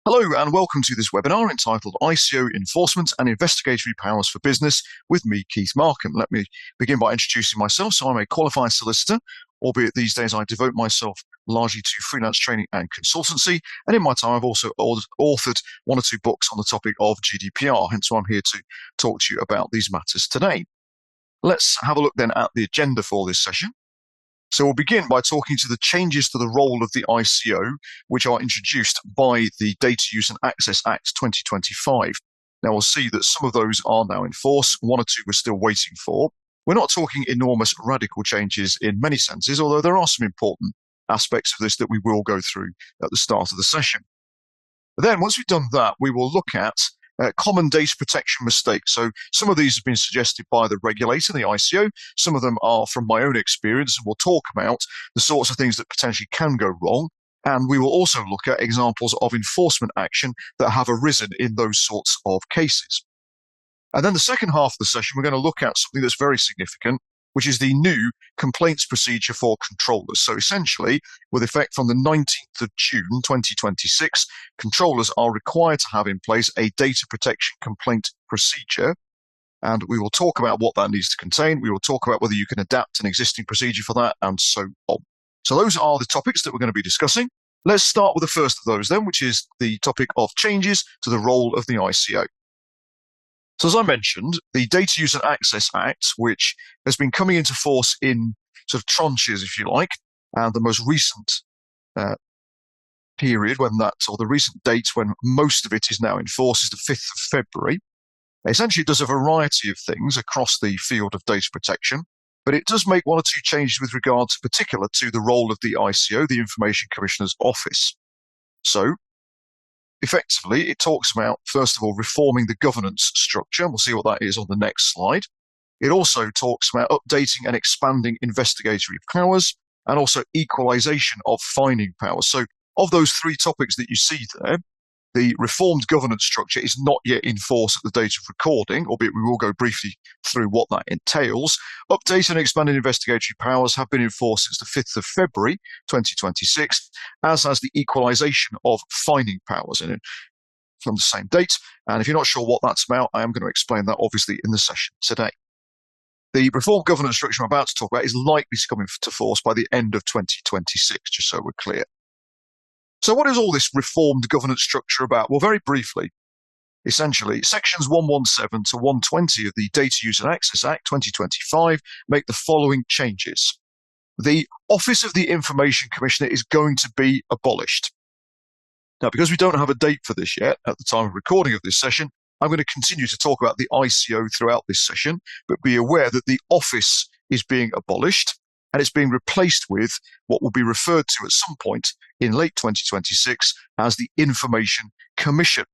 Hello and welcome to this webinar entitled ICO Enforcement and Investigatory Powers for Business with me, Keith Markham. Let me begin by introducing myself. So I'm a qualified solicitor, albeit these days I devote myself largely to freelance training and consultancy. And in my time, I've also authored one or two books on the topic of GDPR, hence why I'm here to talk to you about these matters today. Let's have a look then at the agenda for this session. So we'll begin by talking to the changes to the role of the ICO, which are introduced by the Data Use and Access Act 2025. Now we'll see that some of those are now in force, one or two we're still waiting for. We're not talking enormous radical changes in many senses, although there are some important aspects of this that we will go through at the start of the session. Then once we've done that, we will look at common data protection mistakes. So some of these have been suggested by the regulator, the ICO. Some of them are from my own experience, and we'll talk about the sorts of things that potentially can go wrong. And we will also look at examples of enforcement action that have arisen in those sorts of cases. And then the second half of the session, we're going to look at something that's very significant, which is the new complaints procedure for controllers. So essentially, with effect from the 19th of June 2026, controllers are required to have in place a data protection complaint procedure. And we will talk about what that needs to contain. We will talk about whether you can adapt an existing procedure for that, and so on. So those are the topics that we're going to be discussing. Let's start with the first of those then, which is the topic of changes to the role of the ICO. So as I mentioned, the Data Use and Access Act, which has been coming into force in sort of tranches, if you like, and the most recent period when that, or the recent date when most of it is now in force is the 5th of February. Essentially, it does a variety of things across the field of data protection, but it does make one or two changes with regards particular to the role of the ICO, the Information Commissioner's Office. So, effectively, it talks about, first of all, reforming the governance structure, and we'll see what that is on the next slide. It also talks about updating and expanding investigatory powers, and also equalization of fining powers. So of those three topics that you see there, the reformed governance structure is not yet in force at the date of recording, albeit we will go briefly through what that entails. Update and expanded investigatory powers have been in force since the 5th of February 2026, as has the equalization of fining powers from the same date. And if you're not sure what that's about, I am going to explain that obviously in the session today. The reformed governance structure I'm about to talk about is likely to come into force by the end of 2026, just so we're clear. So what is all this reformed governance structure about? Well, very briefly, essentially, sections 117 to 120 of the Data Use and Access Act 2025 make the following changes. The Office of the Information Commissioner is going to be abolished. Now, because we don't have a date for this yet at the time of recording of this session, I'm going to continue to talk about the ICO throughout this session, but be aware that the office is being abolished, and it's being replaced with what will be referred to at some point in late 2026 as the Information Commission.